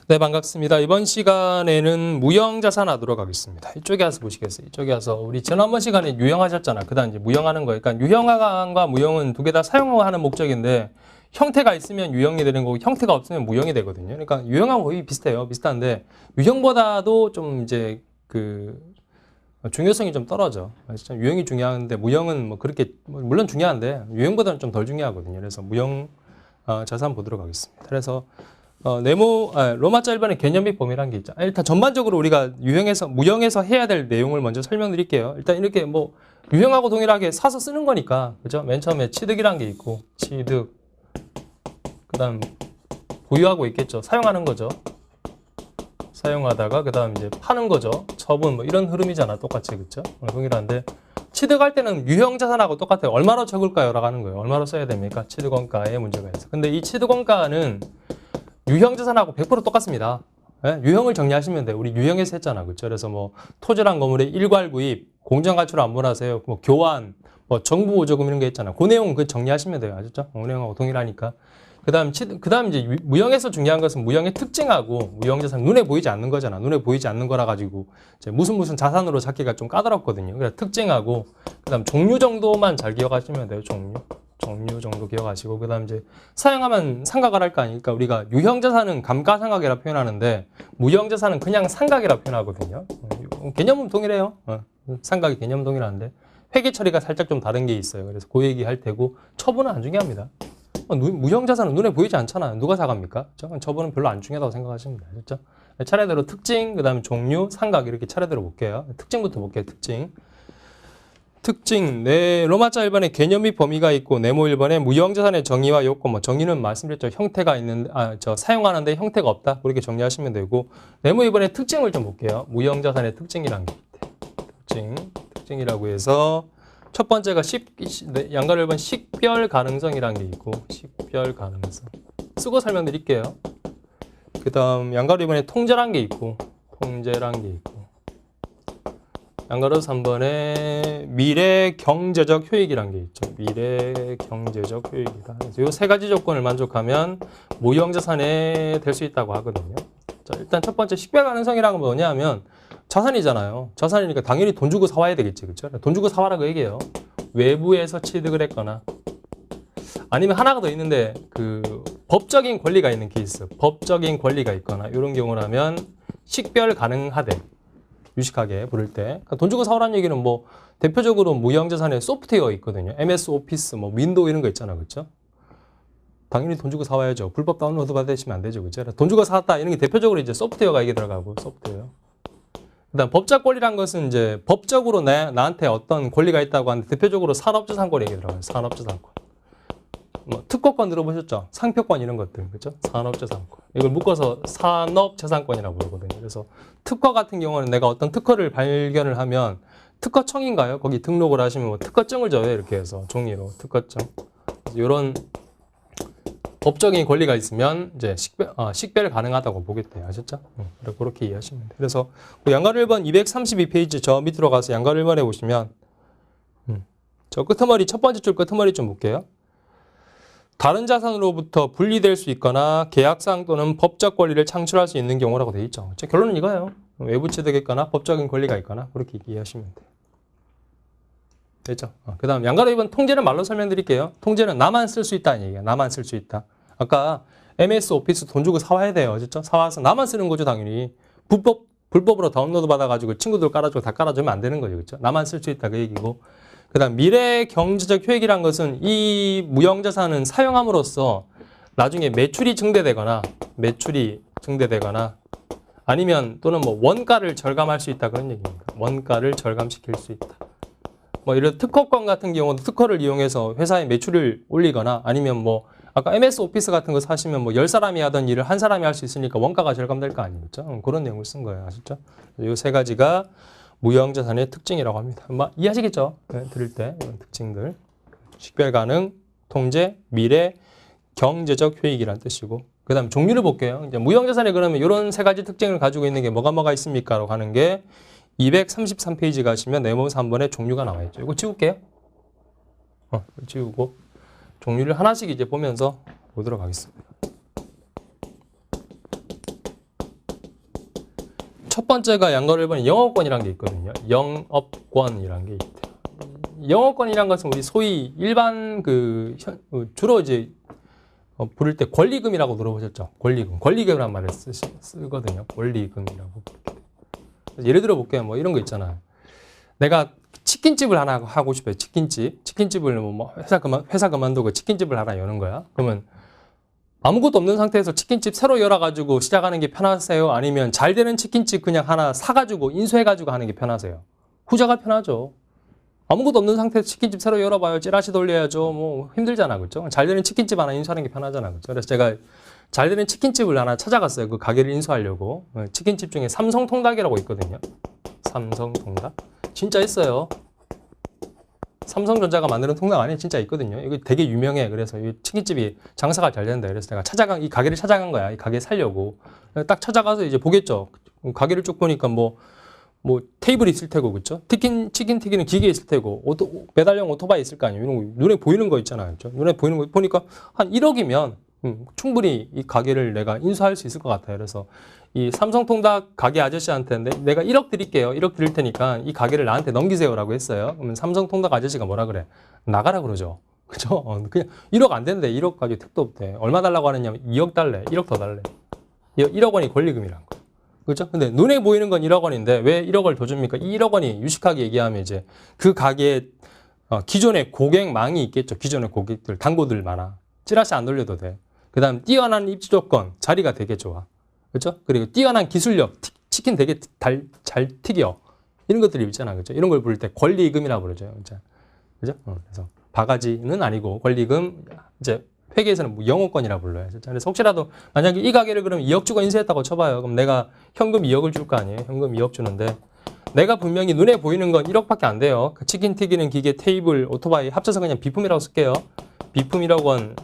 네, 반갑습니다. 이번 시간에는 무형자산 하도록 하겠습니다. 이쪽에 와서 보시겠어요? 이쪽에 와서 우리 지난번 시간에 유형하셨잖아. 그 다음 이제 무형하는 거예요. 그러니까 유형과 무형은 두 개 다 사용하는 목적인데 형태가 있으면 유형이 되는 거고 형태가 없으면 무형이 되거든요. 그러니까 유형하고 거의 비슷해요. 비슷한데 유형보다도 좀 이제 그 중요성이 좀 떨어져. 진짜 유형이 중요한데 무형은 뭐 그렇게 물론 중요한데 유형보다는 좀 덜 중요하거든요. 그래서 무형 자산 보도록 하겠습니다. 그래서 로마자 1번의 개념 및 범위라는 게 있죠. 일단 전반적으로 우리가 무형에서 해야 될 내용을 먼저 설명드릴게요. 일단 이렇게 뭐 유형하고 동일하게 사서 쓰는 거니까, 그죠? 맨 처음에 취득이라는 게 있고, 취득, 그 다음 보유하고 있겠죠. 사용하는 거죠. 사용하다가 그 다음 이제 파는 거죠. 처분 뭐 이런 흐름이잖아. 똑같이, 그죠? 동일한데 취득할 때는 유형자산하고 똑같아요. 얼마로 적을까요? 라고 하는 거예요. 얼마로 써야 됩니까? 취득원가에 문제가 있어. 근데 이 취득원가는 유형자산하고 100% 똑같습니다. 예? 유형을 정리하시면 돼요. 우리 유형에서 했잖아. 그렇죠? 그래서 뭐 토지란 건물의 일괄 구입, 공정가치로 안분하세요. 뭐 교환, 뭐 정부 보조금 이런 게 있잖아. 그 내용 그 정리하시면 돼요. 아셨죠? 그 내용하고 동일하니까. 그다음 이제 무형에서 중요한 것은 무형의 특징하고 무형자산 눈에 보이지 않는 거잖아. 눈에 보이지 않는 거라 가지고 이제 무슨 자산으로 찾기가 좀 까다롭거든요. 그래서 특징하고 그다음 종류 정도만 잘 기억하시면 돼요. 종류 정도 기억하시고 그다음 이제 사용하면 상각을 할 거 아니니까 우리가 유형자산은 감가상각이라 표현하는데 무형자산은 그냥 상각이라 표현하거든요. 개념은 동일해요. 상각이 개념 동일한데 회계 처리가 살짝 좀 다른 게 있어요. 그래서 그 얘기 할 테고 처분은 안 중요합니다. 무형자산은 눈에 보이지 않잖아요. 누가 사갑니까? 처분은 별로 안 중요하다고 생각하시면 돼요. 그렇죠? 차례대로 특징, 그다음에 종류, 상각 이렇게 차례대로 볼게요. 특징부터 볼게요. 특징, 로마자 1번에 개념 및 범위가 있고 네모 1번에 무형자산의 정의와 요건, 뭐 정의는 말씀드렸죠. 형태가 있는데, 사용하는데 형태가 없다. 그렇게 정리하시면 되고 네모 2번의 특징을 좀 볼게요. 무형자산의 특징이란 게 있대. 특징이라고 해서 첫 번째가 양가 1번 식별 가능성이란 게 있고 식별 가능성. 쓰고 설명드릴게요. 그 다음 양가 1번에 통제란 게 있고 양가로 3번에 미래 경제적 효익이란 게 있죠. 미래 경제적 효익이다. 그래서 이 세 가지 조건을 만족하면 무형자산에 될 수 있다고 하거든요. 자, 일단 첫 번째 식별 가능성이란 건 뭐냐면 자산이잖아요. 자산이니까 당연히 돈 주고 사와야 되겠지. 그렇죠? 돈 주고 사와라고 얘기해요. 외부에서 취득을 했거나 아니면 하나가 더 있는데 그 법적인 권리가 있는 케이스. 법적인 권리가 있거나 이런 경우라면 식별 가능하대. 유식하게 부를 때. 그러니까 돈 주고 사오라는 얘기는 뭐 대표적으로 무형자산에 소프트웨어 있거든요. MS 오피스, 뭐 윈도우 이런 거 있잖아. 그렇죠? 당연히 돈 주고 사와야죠. 불법 다운로드 받으시면 안 되죠. 그렇죠? 돈 주고 사왔다 이런 게 대표적으로 이제 소프트웨어가 이게 들어가고 소프트웨어. 그다음 법적 권리란 것은 이제 법적으로 나한테 어떤 권리가 있다고 하는데 대표적으로 산업재산권 얘기 들어가요. 산업재산권. 뭐 특허권 들어보셨죠? 상표권 이런 것들, 그렇죠? 산업재산권. 이걸 묶어서 산업재산권이라고 부르거든요. 그래서 특허 같은 경우는 내가 어떤 특허를 발견을 하면 특허청인가요? 거기 등록을 하시면 뭐 특허증을 줘요. 이렇게 해서 종이로 특허증. 이런 법적인 권리가 있으면 이제 식별 가능하다고 보겠대요. 아셨죠? 그렇게 이해하시면 돼요. 그래서 양가 1번 232페이지 저 밑으로 가서 양가 1번에 보시면 저 끄트머리 첫 번째 줄 끄트머리 좀 볼게요. 다른 자산으로부터 분리될 수 있거나 계약상 또는 법적 권리를 창출할 수 있는 경우라고 되어 있죠. 결론은 이거예요. 외부 취득했거나 법적인 권리가 있거나 그렇게 이해하시면 돼요. 됐죠? 그 다음 양가로 2번 통제는 말로 설명드릴게요. 통제는 나만 쓸 수 있다는 얘기예요. 나만 쓸 수 있다. 아까 MS 오피스 돈 주고 사와야 돼요. 그렇죠? 사와서 나만 쓰는 거죠. 당연히. 불법으로 다운로드 받아가지고 친구들 깔아주고 다 깔아주면 안 되는 거죠. 그렇죠? 나만 쓸 수 있다 그 얘기고. 그 다음 미래 경제적 효익이란 것은 이 무형자산은 사용함으로써 나중에 매출이 증대되거나 아니면 또는 뭐 원가를 절감할 수 있다 그런 얘기입니다. 원가를 절감시킬 수 있다. 뭐 이런 특허권 같은 경우도 특허를 이용해서 회사의 매출을 올리거나 아니면 뭐 아까 MS 오피스 같은 거 사시면 뭐 10사람이 하던 일을 한 사람이 할 수 있으니까 원가가 절감될 거 아니겠죠? 그런 내용을 쓴 거예요. 아시죠? 이 세 가지가 무형자산의 특징이라고 합니다. 이해하시겠죠? 네, 들을 때 이런 특징들. 식별 가능, 통제, 미래, 경제적 효익이란 뜻이고, 그 다음 종류를 볼게요. 이제 무형자산에 그러면 이런 세 가지 특징을 가지고 있는 게 뭐가 있습니까? 라고 하는 게 233페이지 가시면 네모에서 한 번에 종류가 나와 있죠. 이거 지울게요. 지우고 종류를 하나씩 이제 보면서 보도록 하겠습니다. 첫 번째가 양가로 1번에 영업권이라는 게 있거든요. 영업권이라는 게 있대요. 영업권이란 것은 우리 소위 일반 주로 이제 부를 때 권리금이라고 들어보셨죠? 권리금이라는 말을 쓰거든요. 권리금이라고. 예를 들어 볼게요. 뭐 이런 거 있잖아요. 내가 치킨집을 하나 하고 싶어요. 치킨집을 회사 그만두고 치킨집을 하나 여는 거야. 그러면 아무것도 없는 상태에서 치킨집 새로 열어가지고 시작하는 게 편하세요? 아니면 잘 되는 치킨집 그냥 하나 사가지고 인수해가지고 하는 게 편하세요? 후자가 편하죠. 아무것도 없는 상태에서 치킨집 새로 열어봐요. 찌라시 돌려야죠. 뭐 힘들잖아. 그렇죠? 잘 되는 치킨집 하나 인수하는 게 편하잖아. 그렇죠? 그래서 제가 잘 되는 치킨집을 하나 찾아갔어요. 그 가게를 인수하려고. 치킨집 중에 삼성통닭이라고 있거든요. 삼성통닭. 진짜 있어요. 삼성전자가 만드는 통닭 안에 진짜 있거든요. 이거 되게 유명해. 그래서 이 치킨집이 장사가 잘 된다. 그래서 내가 이 가게를 찾아간 거야. 이 가게 살려고. 딱 찾아가서 이제 보겠죠. 가게를 쭉 보니까 뭐 테이블이 있을 테고, 그렇죠? 치킨 튀기는 기계 있을 테고, 배달용 오토바이 있을 거 아니에요. 이런 거 눈에 보이는 거 있잖아요. 그렇죠? 눈에 보이는 거 보니까 한 1억이면 충분히 이 가게를 내가 인수할 수 있을 것 같아요. 그래서 이 삼성통닭 가게 아저씨한테 내가 1억 드릴게요. 1억 드릴 테니까 이 가게를 나한테 넘기세요라고 했어요. 그러면 삼성통닭 아저씨가 뭐라 그래? 나가라 그러죠. 그죠? 그냥 1억 안 된대. 1억 가지고 택도 없대. 얼마 달라고 하느냐면 2억 달래. 1억 더 달래. 1억 원이 권리금이란 거예요. 그렇죠? 근데 눈에 보이는 건 1억 원인데 왜 1억을 더 줍니까? 이 1억 원이 유식하게 얘기하면 이제 그 가게에 기존의 고객망이 있겠죠. 기존의 고객들, 단고들 많아. 찌라시 안 돌려도 돼. 그 다음 뛰어난 입지 조건, 자리가 되게 좋아. 그렇죠? 그리고 뛰어난 기술력, 치킨 되게 잘 튀겨. 이런 것들이 있잖아. 그렇죠? 이런 걸 부를 때 권리금이라고 부르죠. 그죠? 그래서 바가지는 아니고 권리금, 이제 회계에서는 영업권이라고 불러요. 그래서 혹시라도 만약에 이 가게를 그럼 2억 주고 인수했다고 쳐봐요. 그럼 내가 현금 2억을 줄 거 아니에요. 현금 2억 주는데 내가 분명히 눈에 보이는 건 1억밖에 안 돼요. 그 치킨 튀기는 기계, 테이블, 오토바이 합쳐서 그냥 비품이라고 쓸게요. 비품 1억 원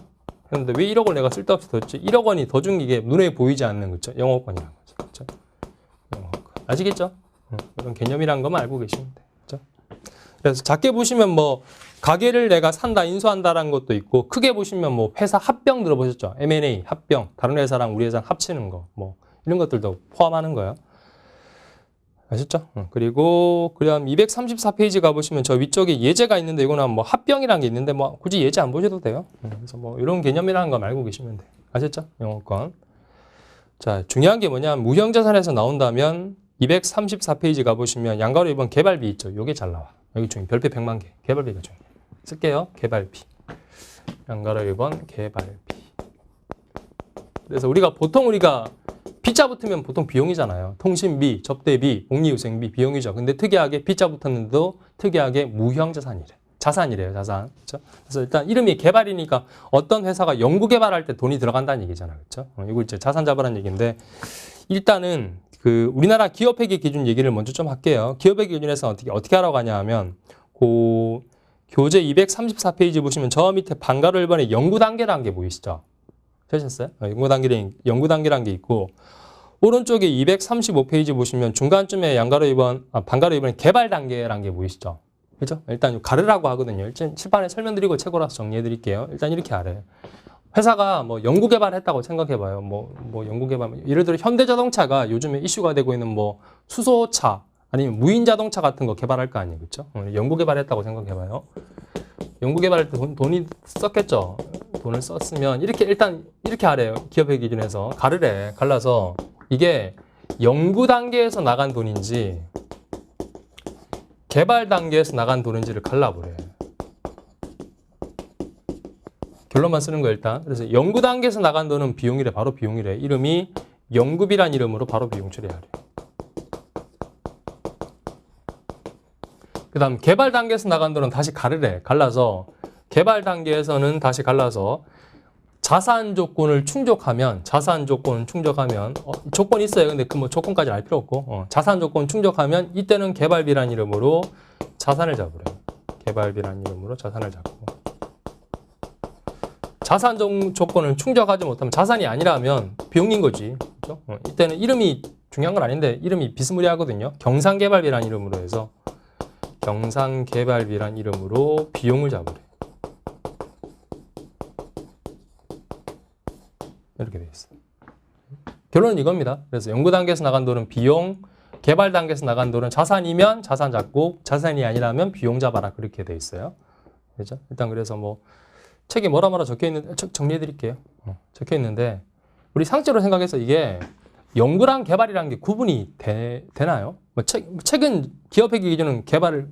했는데 왜 1억을 내가 쓸데없이 더 줬지? 1억 원이 더 준 게 눈에 보이지 않는 거죠. 영업권이라는 거죠. 그렇죠? 영업권. 아시겠죠? 이런 개념이란 것만 알고 계시면 돼요. 그렇죠? 그래서 작게 보시면 뭐 가게를 내가 산다, 인수한다라는 것도 있고, 크게 보시면 뭐 회사 합병 들어보셨죠? M&A, 합병. 다른 회사랑 우리 회사랑 합치는 거. 뭐 이런 것들도 포함하는 거예요. 아셨죠? 그리고 그다음 234페이지 가보시면 저 위쪽에 예제가 있는데 이거는 뭐 합병이라는 게 있는데 뭐 굳이 예제 안 보셔도 돼요. 그래서 뭐 이런 개념이라는 거 알고 계시면 돼요. 아셨죠? 영어권. 자, 중요한 게 뭐냐면 무형자산에서 나온다면 234페이지 가보시면 양가로 2번 개발비 있죠. 요게 잘 나와. 여기 중에 별표 100만 개. 개발비가 중요해요. 쓸게요. 개발비. 양가로 1번 개발비. 그래서 보통 우리가 B자 붙으면 보통 비용이잖아요. 통신비, 접대비, 복리후생비, 비용이죠. 근데 특이하게 B자 붙었는데도 특이하게 무형자산이래. 자산이래요, 자산. 그렇죠? 그래서 일단 이름이 개발이니까 어떤 회사가 연구 개발할 때 돈이 들어간다는 얘기잖아요. 그렇죠? 이거 이제 자산 잡으라는 얘기인데 일단은 우리나라 기업회계 기준 얘기를 먼저 좀 할게요. 기업회계 기준에서 어떻게 하라고 하냐 하면 교재 234페이지 보시면 저 밑에 반가로 1번에 연구 단계라는 게 보이시죠? 되셨어요? 연구 단계라는 게 있고 오른쪽에 235페이지 보시면 중간쯤에 반가로 2번에 개발 단계라는 게 보이시죠? 그죠? 일단 가르라고 하거든요. 일단 칠판에 설명드리고 책으로 정리해 드릴게요. 일단 이렇게 하래요. 회사가 뭐 연구 개발했다고 생각해봐요. 뭐 연구 개발. 예를 들어 현대자동차가 요즘에 이슈가 되고 있는 뭐 수소차 아니면 무인 자동차 같은 거 개발할 거 아니에요. 그렇죠? 연구 개발했다고 생각해봐요. 연구 개발할 때 돈이 썼겠죠. 돈을 썼으면 일단 이렇게 하래요. 기업회 기준에서 가르래. 갈라서 이게 연구 단계에서 나간 돈인지 개발 단계에서 나간 돈인지를 갈라보래. 결론만 쓰는 거 일단. 그래서 연구 단계에서 나간 돈은 비용이래. 바로 비용이래. 이름이 연구비란 이름으로 바로 비용 처리하래. 그 다음 개발 단계에서 나간 돈은 다시 가르래. 갈라서 개발 단계에서는 다시 갈라서 자산 조건을 충족하면 조건이 있어요. 근데 그 뭐 조건까지는 알 필요 없고 자산 조건 충족하면 이때는 개발비란 이름으로 자산을 잡으래요. 개발비란 이름으로 자산을 잡고 자산 조건을 충족하지 못하면 자산이 아니라면 비용인 거지. 그렇죠? 이때는 이름이 중요한 건 아닌데 이름이 비스무리하거든요. 경상개발비라는 이름으로 해서 경상개발비라는 이름으로 비용을 잡으래. 이렇게 되어 있어요. 결론은 이겁니다. 그래서 연구 단계에서 나간 돈은 비용, 개발 단계에서 나간 돈은 자산이면 자산 잡고 자산이 아니라면 비용 잡아라. 그렇게 되어 있어요. 그렇죠? 일단 그래서 뭐 책에 뭐라 적혀 있는데 정리해 드릴게요. 적혀 있는데 우리 상식적으로 생각해서 이게 연구랑 개발이라는 게 구분이 되나요? 뭐 책은 기업회계 기준은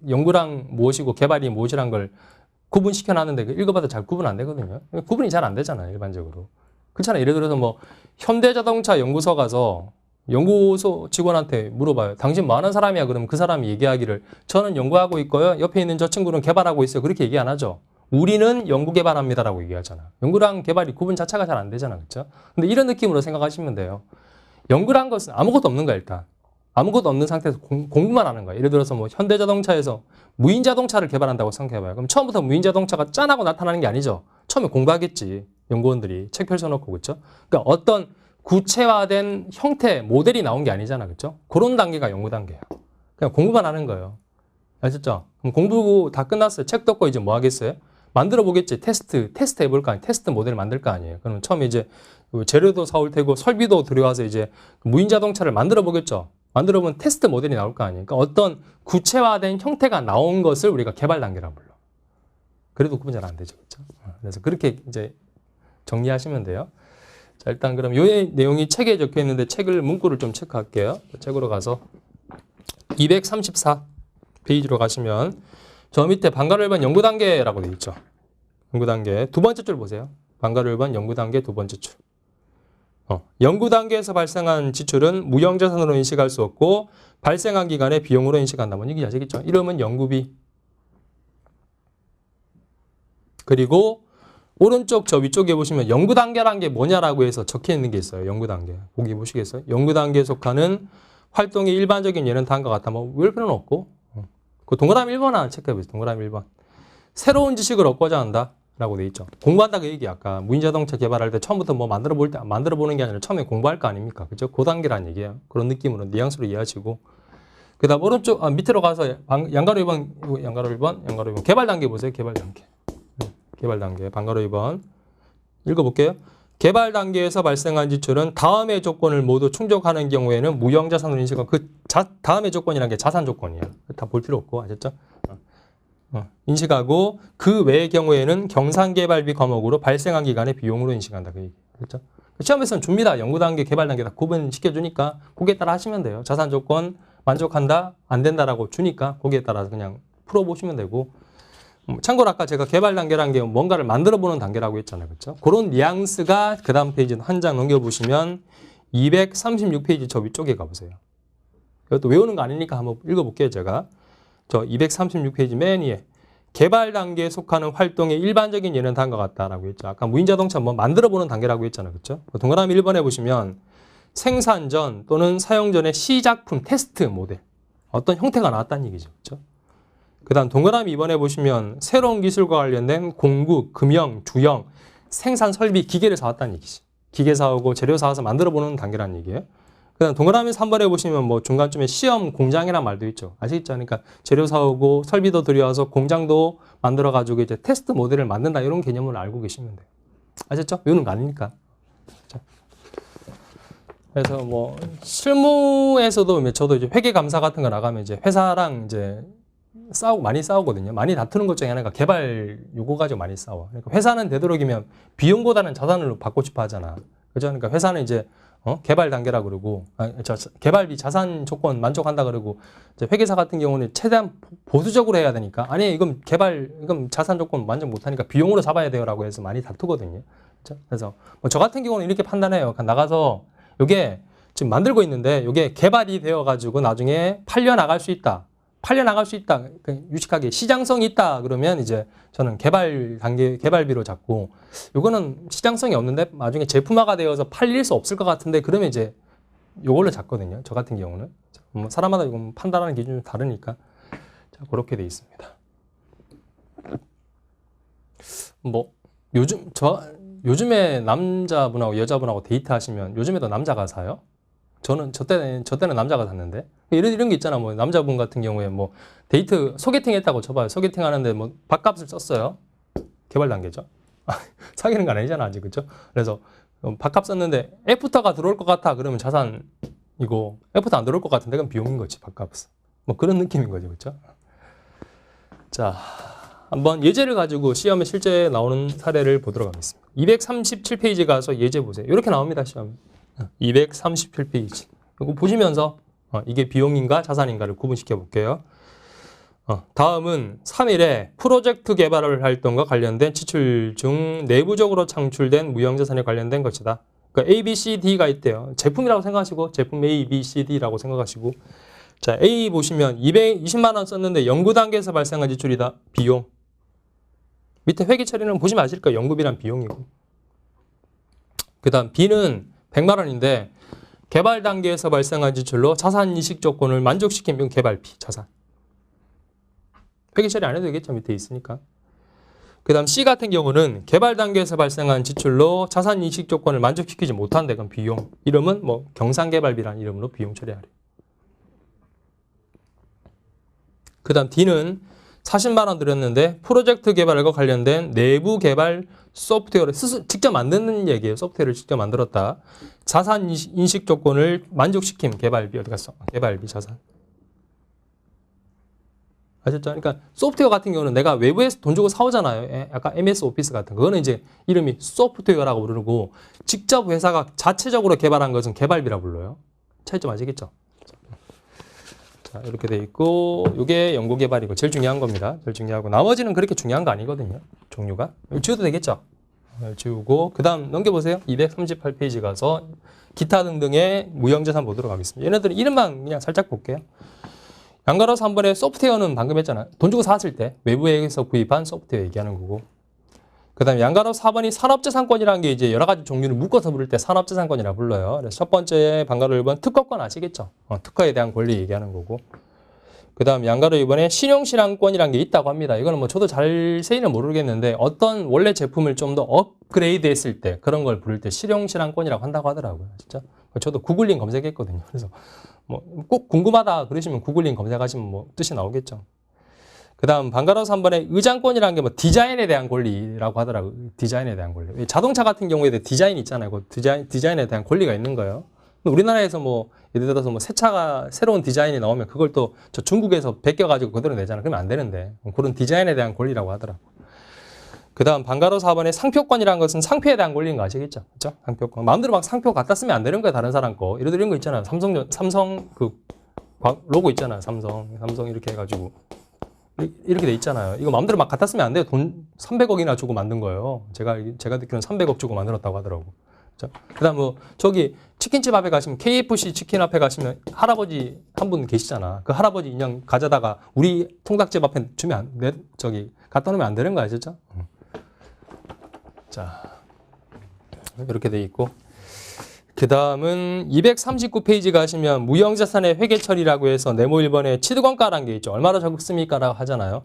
연구랑 무엇이고 개발이 무엇이란 걸 구분시켜 놨는데 읽어봐도 잘 구분 안 되거든요. 구분이 잘 안 되잖아요, 일반적으로. 그렇잖아요. 예를 들어서 뭐 현대자동차 연구소 가서 연구소 직원한테 물어봐요. 당신 뭐 하는 사람이야? 그러면 그 사람이 얘기하기를 저는 연구하고 있고요. 옆에 있는 저 친구는 개발하고 있어요. 그렇게 얘기 안 하죠. 우리는 연구 개발합니다라고 얘기하잖아. 연구랑 개발이 구분 자체가 잘 안 되잖아. 그렇죠? 근데 이런 느낌으로 생각하시면 돼요. 연구란 것은 아무것도 없는 거야, 일단. 아무것도 없는 상태에서 공부만 하는 거야. 예를 들어서 뭐 현대자동차에서 무인자동차를 개발한다고 생각해봐요. 그럼 처음부터 무인자동차가 짠하고 나타나는 게 아니죠. 처음에 공부하겠지. 연구원들이 책 펼쳐놓고, 그렇죠? 그러니까 어떤 구체화된 형태, 모델이 나온 게 아니잖아. 그렇죠? 그런 단계가 연구 단계야. 그냥 공부만 하는 거예요. 아셨죠? 그럼 공부 다 끝났어요. 책 덮고 이제 뭐 하겠어요? 만들어 보겠지. 테스트 해볼 거 아니에요. 테스트 모델을 만들 거 아니에요. 그러면 처음에 이제 재료도 사올 테고 설비도 들여와서 이제 무인 자동차를 만들어 보겠죠. 만들어 보면 테스트 모델이 나올 거 아니에요. 그러니까 어떤 구체화된 형태가 나온 것을 우리가 개발 단계라고 불러. 그래도 구분 잘 안 되죠. 그렇죠? 그래서 그렇게 이제 정리하시면 돼요. 자, 일단 그럼 이 내용이 책에 적혀 있는데 책을 문구를 좀 체크할게요. 책으로 가서 234 페이지로 가시면 저 밑에 방가로일반 연구단계라고 되어 있죠. 연구단계 두 번째 줄 보세요. 방가로일반 연구단계 두 번째 줄. 연구단계에서 발생한 지출은 무형자산으로 인식할 수 없고 발생한 기간에 비용으로 인식한다. 뭐 이게 아시겠죠? 이름은 연구비. 그리고 오른쪽 저 위쪽에 보시면 연구단계라는 게 뭐냐라고 해서 적혀 있는 게 있어요. 연구단계. 거기 보시겠어요? 연구단계에 속하는 활동의 일반적인 예는 다음과 같다. 뭐 외울 필요는 없고 그 동그라미 1번 하나 체크해보세요. 동그라미 1번. 새로운 지식을 얻고자 한다. 라고 돼 있죠. 공부한다 그 얘기 아까 무인자동차 개발할 때 처음부터 뭐 만들어 보는 게 아니라 처음에 공부할 거 아닙니까? 그죠? 그 단계라는 얘기예요. 그런 느낌으로 뉘앙스로 이해하시고. 그 다음 오른쪽, 밑으로 가서 양가로 2번 개발 단계 보세요. 개발 단계. 개발 단계. 방가로 2번. 읽어볼게요. 개발 단계에서 발생한 지출은 다음의 조건을 모두 충족하는 경우에는 무형자산으로 인식하고 다음의 조건이라는 게 자산 조건이에요. 다 볼 필요 없고 아셨죠? 인식하고 그 외의 경우에는 경상개발비 과목으로 발생한 기간의 비용으로 인식한다. 그렇죠? 시험에서는 줍니다. 연구 단계, 개발 단계 다 구분시켜 주니까 거기에 따라 하시면 돼요. 자산 조건 만족한다, 안 된다라고 주니까 거기에 따라서 그냥 풀어보시면 되고. 참고로 아까 제가 개발 단계라는 게 뭔가를 만들어 보는 단계라고 했잖아요. 그렇죠? 그런 뉘앙스가 그 다음 페이지 한 장 넘겨보시면 236페이지 저 위쪽에 가보세요. 이것도 외우는 거 아니니까 한번 읽어볼게요. 제가. 저 236페이지 맨 위에 개발 단계에 속하는 활동의 일반적인 예는 다음과 같다라고 했죠. 아까 무인자동차 뭐 만들어 보는 단계라고 했잖아요. 그렇죠? 동그라미 1번에 보시면 생산 전 또는 사용 전의 시작품 테스트 모델. 어떤 형태가 나왔다는 얘기죠. 그렇죠? 그 다음 동그라미 2번에 보시면 새로운 기술과 관련된 공구, 금형, 주형, 생산 설비, 기계를 사왔다는 얘기지. 기계 사오고 재료 사와서 만들어 보는 단계라는 얘기예요. 그 다음 동그라미 3번에 보시면 뭐 중간쯤에 시험 공장이라는 말도 있죠. 아시겠죠? 그러니까 재료 사오고 설비도 들여와서 공장도 만들어가지고 이제 테스트 모델을 만든다. 이런 개념을 알고 계시면 돼요. 아셨죠? 외우는 거 아니니까. 그렇죠? 그래서 뭐 실무에서도 저도 이제 회계감사 같은 거 나가면 이제 회사랑 이제 많이 싸우거든요. 많이 다투는 것 중에 하나가 개발 요구 가지고 많이 싸워. 그러니까 회사는 되도록이면 비용보다는 자산으로 받고 싶어 하잖아. 그죠? 그러니까 회사는 이제 개발 단계라 그러고, 개발비 자산 조건 만족한다 그러고, 이제 회계사 같은 경우는 최대한 보수적으로 해야 되니까, 아니, 이건 자산 조건 만족 못하니까 비용으로 잡아야 돼요라고 해서 많이 다투거든요. 그렇죠? 그래서 뭐 저 같은 경우는 이렇게 판단해요. 나가서 이게 지금 만들고 있는데, 이게 개발이 되어가지고 나중에 팔려나갈 수 있다. 유식하게 시장성이 있다 그러면 이제 저는 개발 단계 개발비로 잡고 요거는 시장성이 없는데 나중에 제품화가 되어서 팔릴 수 없을 것 같은데 그러면 이제 요걸로 잡거든요. 저 같은 경우는 뭐 사람마다 이건 판단하는 기준이 다르니까 자, 그렇게 돼 있습니다. 뭐 요즘 요즘에 남자분하고 여자분하고 데이트하시면 요즘에도 남자가 사요? 저는 저 때는 남자가 샀는데 이런 게 있잖아. 뭐 남자분 같은 경우에 뭐 데이트 소개팅 했다고 쳐봐요. 소개팅 하는데 뭐 밥값을 썼어요. 개발 단계죠. 사귀는 건 아니잖아 아직 그죠? 그래서 밥값 썼는데 애프터가 들어올 것 같아 그러면 자산이고 애프터 안 들어올 것 같은데 그건 비용인 거지 밥값은. 뭐 그런 느낌인 거죠 그죠? 자 한번 예제를 가지고 시험에 실제 나오는 사례를 보도록 하겠습니다. 237페이지 가서 예제 보세요. 이렇게 나옵니다 시험에. 237페이지. 이거 보시면서 이게 비용인가 자산인가를 구분시켜 볼게요. 다음은 3일에 프로젝트 개발을 활동과 관련된 지출 중 내부적으로 창출된 무형자산에 관련된 것이다. 그러니까 A, B, C, D가 있대요. 제품이라고 생각하시고 제품 A, B, C, D라고 생각하시고 자 A 보시면 220만 원 썼는데 연구 단계에서 발생한 지출이다. 비용. 밑에 회계 처리는 보시면 아실 거예요. 연구비란 비용이고. 그 다음 B는 100만 원인데 개발 단계에서 발생한 지출로 자산 인식 조건을 만족시키면 개발비, 자산. 회계 처리 안 해도 되겠죠. 밑에 있으니까. 그 다음 C 같은 경우는 개발 단계에서 발생한 지출로 자산 인식 조건을 만족시키지 못한데 그럼 비용. 이름은 뭐 경상개발비라는 이름으로 비용 처리하래. 그 다음 D는 40만 원 들였는데 프로젝트 개발과 관련된 내부 개발 소프트웨어를 직접 만드는 얘기예요. 소프트웨어를 직접 만들었다. 자산 인식 조건을 만족시킴 개발비 어디 갔어? 개발비 자산. 아셨죠? 그러니까 소프트웨어 같은 경우는 내가 외부에서 돈 주고 사오잖아요. 약간 MS 오피스 같은 거. 그거는 이제 이름이 소프트웨어라고 부르고 직접 회사가 자체적으로 개발한 것은 개발비라고 불러요. 차이점 아시겠죠? 자, 이렇게 돼 있고 이게 연구개발이고 제일 중요한 겁니다. 제일 중요하고 나머지는 그렇게 중요한 거 아니거든요. 종류가. 지워도 되겠죠? 지우고 그 다음 넘겨보세요. 238페이지 가서 기타 등등의 무형자산 보도록 하겠습니다. 얘네들은 이름만 그냥 살짝 볼게요. 양가로서 한 번에 소프트웨어는 방금 했잖아. 돈 주고 샀을 때 외부에서 구입한 소프트웨어 얘기하는 거고. 그 다음에 양가로서 4번이 산업재산권이라는 게 이제 여러 가지 종류를 묶어서 부를 때 산업재산권이라 불러요. 그래서 첫 번째 방가로 1번 특허권 아시겠죠? 특허에 대한 권리 얘기하는 거고. 그 다음 양가로 2번에 신용실환권이라는 게 있다고 합니다. 이거는 뭐 저도 자세히는 모르겠는데 어떤 원래 제품을 좀 더 업그레이드 했을 때 그런 걸 부를 때 신용실환권이라고 한다고 하더라고요. 진짜. 저도 구글링 검색했거든요. 그래서 뭐 꼭 궁금하다 그러시면 구글링 검색하시면 뭐 뜻이 나오겠죠. 그 다음 방가로서 한 번에 의장권이라는 게 뭐 디자인에 대한 권리라고 하더라고요. 디자인에 대한 권리. 자동차 같은 경우에 디자인이 있잖아요. 그 디자인에 대한 권리가 있는 거예요. 우리나라에서 뭐 예를 들어서 뭐 새 차가 새로운 디자인이 나오면 그걸 또 저 중국에서 베껴가지고 그대로 내잖아. 그러면 안 되는데 그런 디자인에 대한 권리라고 하더라고요. 그 다음 방가로서 4번에 상표권이라는 것은 상표에 대한 권리인 거 아시겠죠? 그렇죠? 상표권. 마음대로 막 상표 갖다 쓰면 안 되는 거야. 다른 사람 거. 예를 들어 이런 거 있잖아요. 삼성 그 로고 있잖아요. 삼성 이렇게 해가지고 이렇게 돼 있잖아요. 이거 마음대로 막 갖다 쓰면 안 돼요. 돈 300억이나 주고 만든 거예요. 제가 듣기로는 300억 주고 만들었다고 하더라고. 그렇죠? 그다음 뭐 저기 치킨집 앞에 가시면 KFC 치킨 앞에 가시면 할아버지 한 분 계시잖아. 그 할아버지 인형 가져다가 우리 통닭집 앞에 주면 저기 갖다 놓으면 안 되는 거 아시죠? 자, 이렇게 돼 있고. 그 다음은 239페이지 가시면 무형자산의 회계처리라고 해서 네모 1번에 취득원가라는 게 있죠. 얼마나 적습니까? 라고 하잖아요.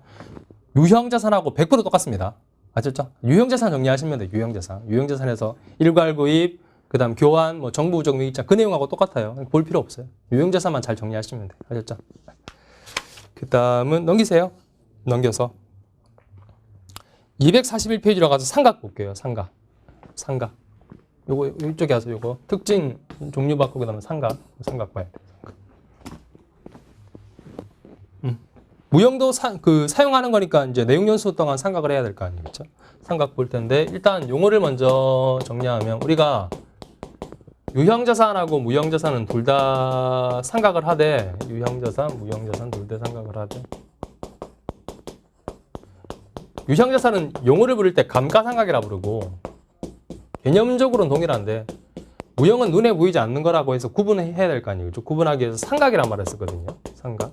유형자산하고 100% 똑같습니다. 아셨죠? 유형자산 정리하시면 돼요. 유형자산. 유형자산에서 일괄구입, 그 다음 교환, 뭐 정부적 미익자 그 내용하고 똑같아요. 볼 필요 없어요. 유형자산만 잘 정리하시면 돼요. 아셨죠? 그 다음은 넘기세요. 넘겨서 241페이지로 가서 삼각 볼게요. 삼각. 요거 이쪽에 와서 요거 특징 종류 바꾸고 그다음에 삼각 봐야 돼. 무형도 사용하는 거니까 이제 내용 연수 동안 삼각을 해야 될 거 아니겠죠? 삼각 볼 텐데 일단 용어를 먼저 정리하면 우리가 유형자산하고 무형자산은 둘 다 삼각을 하되 유형자산, 무형자산 둘 다 삼각을 하되 유형자산은 용어를 부를 때 감가상각이라 부르고 개념적으로는 동일한데 무형은 눈에 보이지 않는 거라고 해서 구분해야 될 거 아니에요. 구분하기 위해서 삼각이란 말을 쓰거든요. 삼각.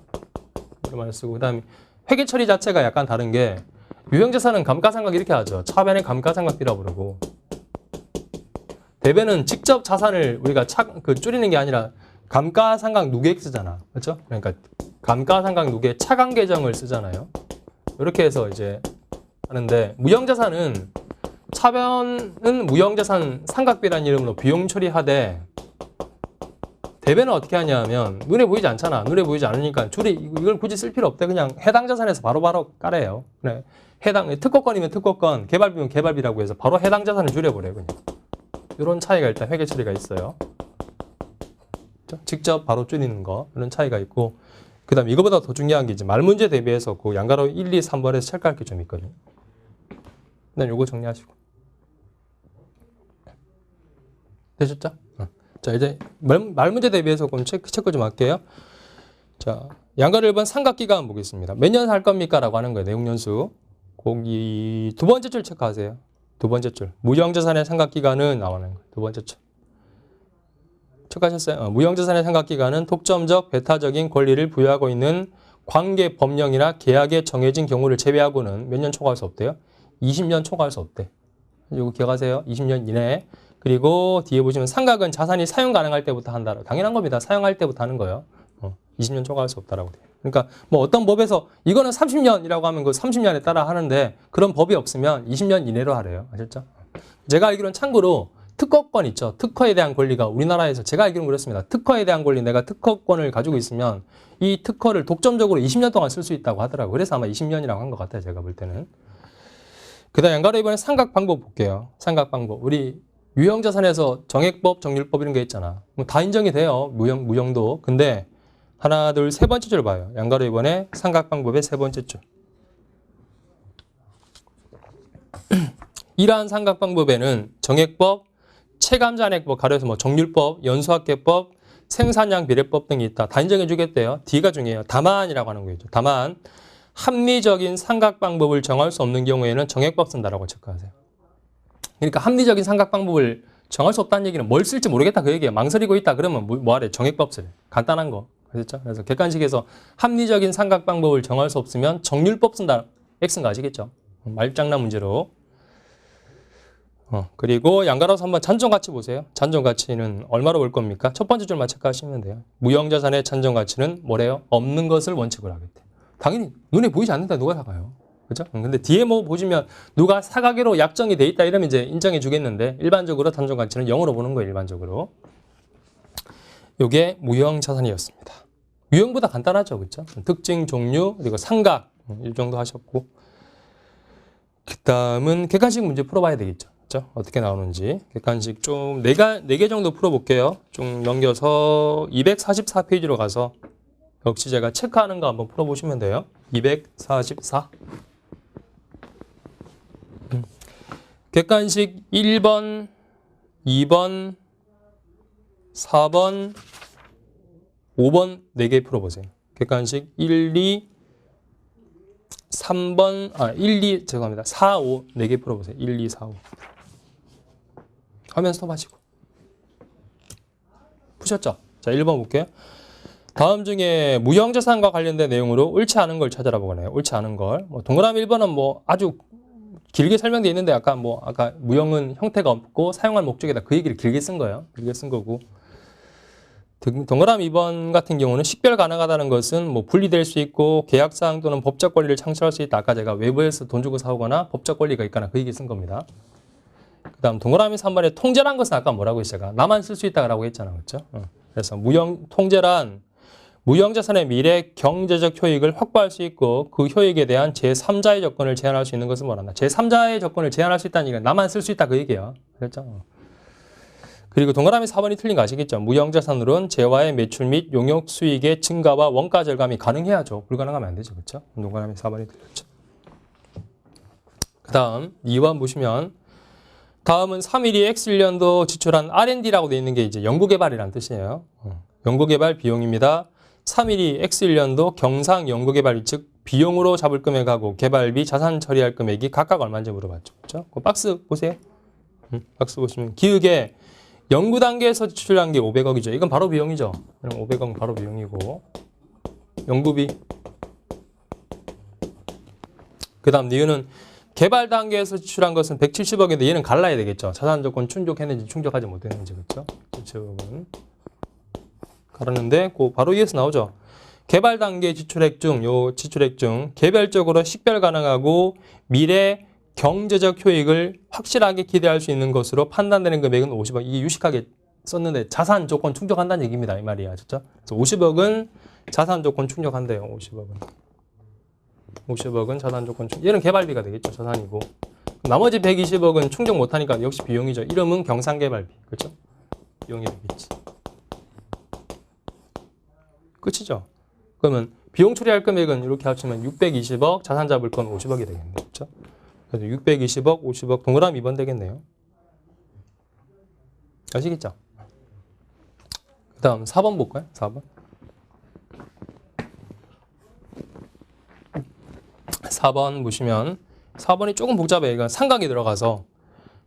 이런 말을 쓰고 그다음에 회계 처리 자체가 약간 다른 게 유형자산은 감가상각 이렇게 하죠. 차변에 감가상각비라고 부르고 대변은 직접 자산을 우리가 줄이는 게 아니라 감가상각 누계액 쓰잖아. 그렇죠? 그러니까 감가상각 누계 차감계정을 쓰잖아요. 이렇게 해서 이제 하는데 무형자산은 차변은 무형자산 삼각비라는 이름으로 비용 처리하되 대변은 어떻게 하냐면 눈에 보이지 않잖아. 눈에 보이지 않으니까 줄이 이걸 굳이 쓸 필요 없대. 그냥 해당 자산에서 바로바로 깔아요. 그래. 해당 특허권이면 특허권, 개발비면 개발비라고 해서 바로 해당 자산을 줄여버려요. 그냥. 이런 차이가 일단 회계 처리가 있어요. 직접 바로 줄이는 거 이런 차이가 있고 그 다음에 이거보다 더 중요한 게 이제 말 문제 대비해서 그 양가로 1, 2, 3번에서 체크할 게 좀 있거든요. 일단 요거 정리하시고 되셨죠? 자 이제 말 문제 대비해서 그럼 체크 좀 할게요. 자 양가로 1번 삼각기간 보겠습니다. 몇 년 할 겁니까? 라고 하는 거예요. 내용연수. 거기 두 번째 줄 체크하세요. 두 번째 줄. 무형자산의 삼각기간은 나오는 거예요. 두 번째 줄. 체크하셨어요? 무형자산의 삼각기간은 독점적, 배타적인 권리를 부여하고 있는 관계 법령이나 계약에 정해진 경우를 제외하고는 몇 년 초과할 수 없대요? 20년 초과할 수 없대. 이거 기억하세요? 20년 이내에. 그리고 뒤에 보시면 삼각은 자산이 사용 가능할 때부터 한다. 당연한 겁니다. 사용할 때부터 하는 거예요. 20년 초과할 수 없다라고 돼요. 그러니까 뭐 어떤 법에서 이거는 30년이라고 하면 그 30년에 따라 하는데 그런 법이 없으면 20년 이내로 하래요. 아셨죠? 제가 알기로는 참고로 특허권 있죠. 특허에 대한 권리가 우리나라에서 제가 알기로는 그렇습니다. 특허에 대한 권리 내가 특허권을 가지고 있으면 이 특허를 독점적으로 20년 동안 쓸 수 있다고 하더라고요. 그래서 아마 20년이라고 한 것 같아요. 제가 볼 때는. 그 다음 양가로 이번에 삼각 방법 볼게요. 삼각 방법. 우리 유형자산에서 정액법, 정률법 이런 게 있잖아. 뭐 다 인정이 돼요. 무형도. 근데 하나, 둘, 세 번째 줄 봐요. 양가로 이번에 삼각 방법의 세 번째 줄. 이러한 삼각 방법에는 정액법, 체감잔액법, 가려서 뭐 정률법, 연수학계법, 생산량 비례법 등이 있다. 다 인정해 주겠대요. D가 중요해요. 다만이라고 하는 거죠. 다만 합리적인 삼각 방법을 정할 수 없는 경우에는 정액법 쓴다라고 체크하세요. 그러니까 합리적인 삼각 방법을 정할 수 없다는 얘기는 뭘 쓸지 모르겠다 그 얘기예요. 망설이고 있다 그러면 뭐 하래? 정액법 쓰래. 간단한 거. 그렇죠? 그래서 객관식에서 합리적인 삼각 방법을 정할 수 없으면 정률법 쓴다. X인 거 아시겠죠? 말장난 문제로. 그리고 양가로서 한번 잔존가치 보세요. 잔존가치는 얼마로 볼 겁니까? 첫 번째 줄만 체크하시면 돼요. 무형자산의 잔존가치는 뭐래요? 없는 것을 원칙으로 하겠대. 당연히 눈에 보이지 않는다 누가 사가요? 그죠? 근데 뒤에 뭐 보시면 누가 사가기로 약정이 돼 있다 이러면 이제 인정해 주겠는데 일반적으로 잔존가치는 0으로 보는 거예요. 일반적으로. 요게 무형자산이었습니다. 유형보다 간단하죠. 그렇죠? 특징, 종류, 그리고 삼각 이 정도 하셨고 그 다음은 객관식 문제 풀어봐야 되겠죠. 그렇죠? 어떻게 나오는지 객관식 좀 4개 정도 풀어볼게요. 좀 넘겨서 244페이지로 가서 역시 제가 체크하는 거 한번 풀어보시면 돼요. 244 객관식 1번, 2번, 4번, 5번 4개 풀어보세요. 객관식 1, 2, 3번, 1, 2, 죄송합니다. 4, 5 4개 풀어보세요. 1, 2, 4, 5 화면 스톱하시고 푸셨죠? 자, 1번 볼게요. 다음 중에 무형자산과 관련된 내용으로 옳지 않은 걸 찾아라 보거든요. 옳지 않은 걸. 뭐 동그라미 1번은 뭐 아주 길게 설명되어 있는데 아까 무형은 형태가 없고 사용할 목적에다 그 얘기를 길게 쓴 거예요. 길게 쓴 거고. 동그라미 2번 같은 경우는 식별 가능하다는 것은 뭐 분리될 수 있고 계약사항 또는 법적 권리를 창출할 수 있다. 아까 제가 외부에서 돈 주고 사오거나 법적 권리가 있거나 그 얘기 쓴 겁니다. 그 다음 동그라미 3번에 통제란 것은 아까 뭐라고 했어요? 나만 쓸 수 있다고 했잖아. 그렇죠? 그래서 통제란 무형자산의 미래 경제적 효익을 확보할 수 있고 그 효익에 대한 제3자의 조건을 제한할 수 있는 것을 말한다. 제3자의 조건을 제한할 수 있다는 얘기는 나만 쓸 수 있다 그 얘기예요. 그렇죠? 그리고 동그라미 4번이 틀린 거 아시겠죠? 무형자산으로는 재화의 매출 및 용역 수익의 증가와 원가 절감이 가능해야죠. 불가능하면 안 되죠. 그렇죠? 동그라미 4번이 틀렸죠. 그 다음 2번 보시면 다음은 3.12 X1년도 지출한 R&D라고 되어 있는 게 이제 연구개발이라는 뜻이에요. 연구개발 비용입니다. 3.12 X1년도 경상 연구개발 즉 비용으로 잡을 금액하고 개발비 자산 처리할 금액이 각각 얼마인지 물어봤죠. 그렇죠? 그 박스 보세요. 박스 보시면 기획에 연구 단계에서 지출한 게 500억이죠. 이건 바로 비용이죠. 500억 바로 비용이고 연구비. 그 다음 이유는 개발 단계에서 지출한 것은 170억인데 얘는 갈라야 되겠죠. 자산 조건 충족했는지 충족하지 못했는지 그렇죠? 170억은 갈았는데 그 바로 위에서 나오죠. 개발 단계 지출액 중 요 지출액 중 개별적으로 식별 가능하고 미래 경제적 효익을 확실하게 기대할 수 있는 것으로 판단되는 금액은 50억. 이게 유식하게 썼는데 자산 조건 충족한다는 얘기입니다. 이 말이야. 진짜. 그래서 50억은 자산 조건 충족한대요. 50억은 자산 조건 충족. 얘는 개발비가 되겠죠. 자산이고. 나머지 120억은 충족 못하니까 역시 비용이죠. 이름은 경상개발비. 그렇죠? 비용이 되겠지. 끝이죠. 그러면 비용 처리할 금액은 이렇게 합치면 620억, 자산 잡을 건 50억이 되겠네요. 그렇죠? 그래서 620억, 50억, 동그라미 2번 되겠네요. 아시겠죠? 그 다음 4번 볼까요? 4번. 4번 보시면 4번이 조금 복잡해요. 이건 삼각이 들어가서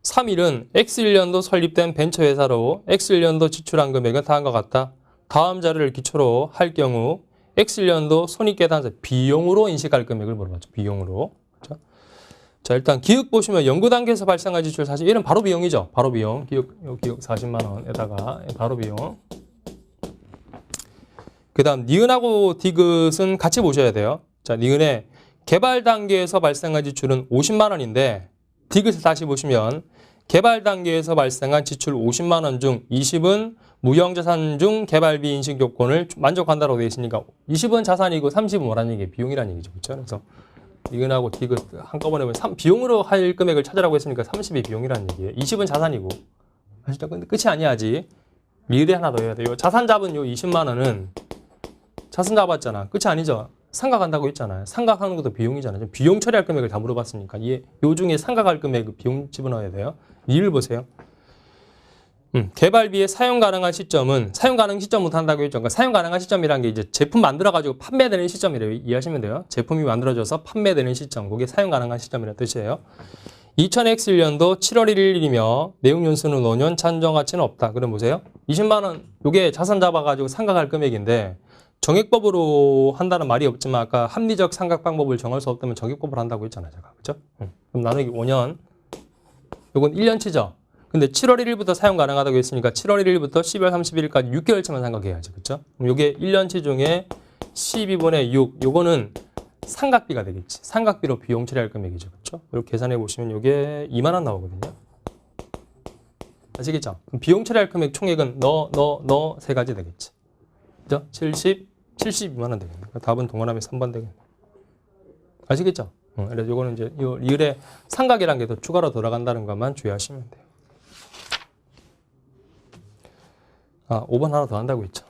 3일은 X1년도 설립된 벤처회사로 X1년도 지출한 금액은 다음과 같다. 다음 자료를 기초로 할 경우 X1년도 손익계산서 비용으로 인식할 금액을 물어봤죠. 비용으로. 그렇죠? 자, 일단 기획 보시면 연구 단계에서 발생한 지출 사실 얘는 바로 비용이죠. 바로 비용. 기획 40만 원에다가 바로 비용. 그다음 니은하고 디귿은 같이 보셔야 돼요. 자, 니은의 개발 단계에서 발생한 지출은 50만 원인데 디귿을 다시 보시면 개발 단계에서 발생한 지출 50만 원 중 20은 무형자산 중 개발비 인식 요건을 만족한다고 되어 있으니까 20은 자산이고 30은 뭐라는 얘기예요? 비용이라는 얘기죠. 그렇죠? 그래서 니은하고 디귿 한꺼번에 보면 비용으로 할 금액을 찾으라고 했으니까 30이 비용이라는 얘기예요. 20은 자산이고. 아시죠? 근데 끝이 아니야 아직. 미래 하나 더 해야 돼요. 자산 잡은 요 20만 원은 자산 잡았잖아. 끝이 아니죠. 상각한다고 했잖아요. 상각하는 것도 비용이잖아요. 비용 처리할 금액을 다 물어봤으니까 요 중에 상각할 금액 비용 집어넣어야 돼요. 이를 보세요. 개발비의 사용 가능한 시점은 사용 가능 시점부터 한다고 했죠. 그러니까 사용 가능한 시점이라는 게 이제 제품 만들어가지고 판매되는 시점이래요. 이해하시면 돼요. 제품이 만들어져서 판매되는 시점. 그게 사용 가능한 시점이라는 뜻이에요. 2000X1년도 7월 1일이며 내용 연수는 5년 찬정 가치는 없다. 그럼 보세요. 20만 원 요게 자산 잡아가지고 상각할 금액인데 정액법으로 한다는 말이 없지만 아까 합리적 상각 방법을 정할 수 없다면 정액법으로 한다고 했잖아요. 제가. 그렇죠? 그럼 나누기 5년. 요건 1년치죠. 근데 7월 1일부터 사용 가능하다고 했으니까 7월 1일부터 12월 31일까지 6개월치만 상각해야지. 그렇죠? 그럼 요게 1년치 중에 12분의 6. 요거는 상각비가 되겠지. 상각비로 비용 처리할 금액이죠. 그렇죠? 이렇게 계산해 보시면 요게 2만 원 나오거든요. 아시겠죠? 그럼 비용 처리할 금액 총액은 너 세 가지 되겠지. 그죠? 72만 원 되겠네. 답은 동그라미 3번 되겠네. 아시겠죠? 그래서 요거는 이제 요 리을에 상각이라는 게 더 추가로 들어간다는 것만 주의하시면 돼요. 5번 하나 더 한다고 했죠.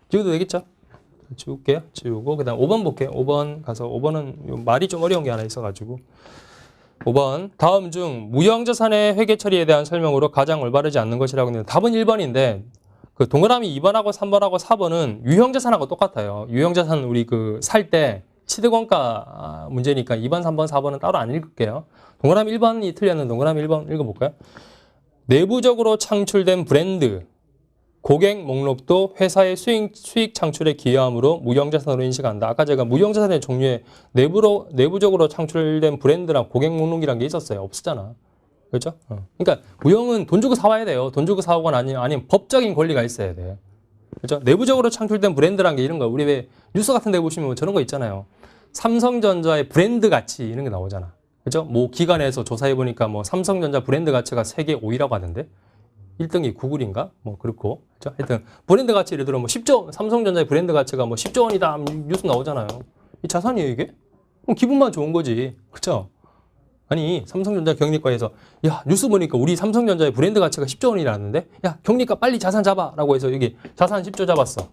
지워도 되겠죠? 지울게요. 지우고 그 다음 5번 볼게요. 5번 가서 5번은 말이 좀 어려운 게 하나 있어가지고 5번 다음 중 무형자산의 회계 처리에 대한 설명으로 가장 올바르지 않는 것이라고 했는데 답은 1번인데 그 동그라미 2번하고 3번하고 4번은 유형자산하고 똑같아요. 유형자산 우리 그 살 때 취득원가 문제니까 2번, 3번, 4번은 따로 안 읽을게요. 동그라미 1번이 틀렸는 동그라미 1번 읽어볼까요? 내부적으로 창출된 브랜드, 고객 목록도 회사의 수익 창출에 기여함으로 무형자산으로 인식한다. 아까 제가 무형자산의 종류에 내부적으로 창출된 브랜드랑 고객 목록이란 게 있었어요. 없었잖아. 그렇죠? 그러니까 무형은 돈 주고 사와야 돼요. 돈 주고 사오거나 아니면 법적인 권리가 있어야 돼. 그렇죠? 내부적으로 창출된 브랜드란 게 이런 거. 우리 왜 뉴스 같은 데 보시면 저런 거 있잖아요. 삼성전자의 브랜드 가치 이런 게 나오잖아. 그렇죠? 뭐 기관에서 조사해 보니까 뭐 삼성전자 브랜드 가치가 세계 5위라고 하던데. 1등이 구글인가? 뭐 그렇고. 그렇죠? 하여튼 브랜드 가치 예를 들어 뭐 10조 삼성전자의 브랜드 가치가 뭐 10조 원이다 뉴스 나오잖아요. 이 자산이에요, 이게? 그럼 기분만 좋은 거지. 그렇죠? 아니 삼성전자 경리과에서 야 뉴스 보니까 우리 삼성전자의 브랜드 가치가 10조 원이라는데 야 경리과 빨리 자산 잡아 라고 해서 여기 자산 10조 잡았어.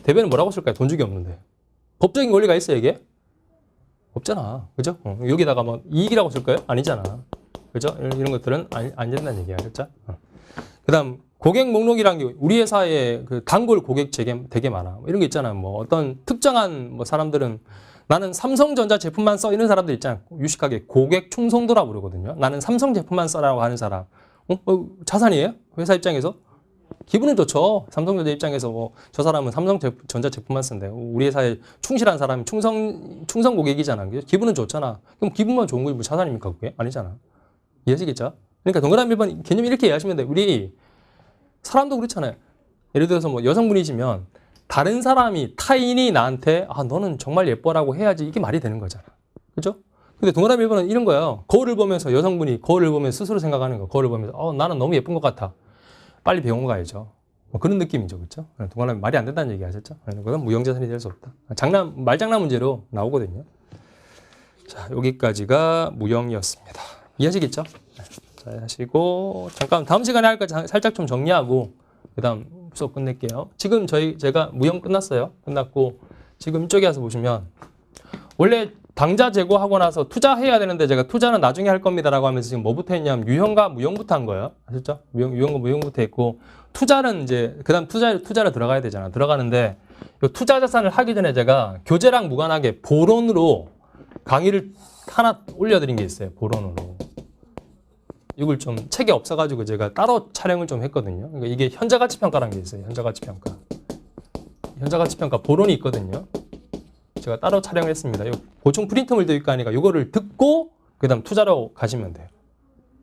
대변은 뭐라고 쓸까요? 돈 주기 없는데. 법적인 권리가 있어 이게? 없잖아. 그죠? 여기다가 뭐 이익이라고 쓸까요? 아니잖아. 그죠? 이런 것들은 안 된다는 얘기야. 그렇죠? 그 다음 고객 목록이란 게 우리 회사에 그 단골 고객 되게 많아. 이런 게 있잖아요. 뭐 어떤 특정한 뭐 사람들은 나는 삼성전자 제품만 써 이런 사람들 있잖아요. 유식하게 고객 충성도라고 부르거든요. 나는 삼성 제품만 써라고 하는 사람. 자산이에요? 회사 입장에서? 기분은 좋죠. 삼성전자 입장에서 뭐 저 사람은 삼성전자 제품만 쓴대. 우리 회사에 충실한 사람이 충성 고객이잖아. 기분은 좋잖아. 그럼 기분만 좋은 게 뭐 자산입니까? 그게? 아니잖아. 이해하시겠죠? 그러니까 동그라미 1번 개념 이렇게 이해하시면 돼. 우리 사람도 그렇잖아요. 예를 들어서 뭐 여성분이시면 다른 사람이 타인이 나한테 너는 정말 예뻐라고 해야지 이게 말이 되는 거잖아. 그죠? 근데 동그라미 1번은 이런 거예요. 거울을 보면서 여성분이 거울을 보면서 스스로 생각하는 거. 거울을 보면서 나는 너무 예쁜 것 같아. 빨리 병원 가야죠. 뭐 그런 느낌이죠. 그렇죠? 동그라미 말이 안 된다는 얘기 하셨죠? 그건 무형자산이 될 수 없다. 말장난 문제로 나오거든요. 자, 여기까지가 무형이었습니다. 이해하시겠죠? 자, 하시고 잠깐 다음 시간에 할 거 살짝 좀 정리하고 그다음 수업 끝낼게요. 지금 제가 무형 끝났어요. 끝났고 지금 이쪽에 와서 보시면 원래 당좌 제고하고 나서 투자해야 되는데 제가 투자는 나중에 할 겁니다라고 하면서 지금 뭐부터 했냐면 유형과 무형부터 한 거예요. 아셨죠? 유형과 무형부터 했고 투자는 이제 그다음 투자를 들어가야 되잖아. 들어가는데 이 투자 자산을 하기 전에 제가 교재랑 무관하게 보론으로 강의를 하나 올려드린 게 있어요. 보론으로. 이걸 좀 책에 없어가지고 제가 따로 촬영을 좀 했거든요. 그러니까 이게 현자가치평가라는 게 있어요. 현자가치평가. 현자가치평가 보론이 있거든요. 제가 따로 촬영을 했습니다. 보충 프린트물 되어 있고 하니까 이거를 듣고 그 다음 투자로 가시면 돼요.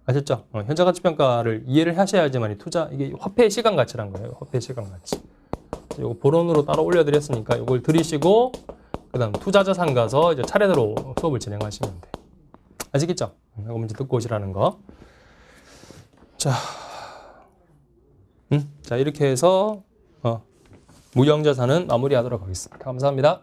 아셨죠? 현자가치평가를 이해를 하셔야지만 이게 화폐의 시간가치란 거예요. 화폐의 시간가치. 이거 보론으로 따로 올려드렸으니까 이걸 들으시고 그 다음 투자자산 가서 이제 차례대로 수업을 진행하시면 돼요. 아시겠죠? 이거 문제 듣고 오시라는 거. 자, 이렇게 해서 무형자산은 마무리하도록 하겠습니다. 감사합니다.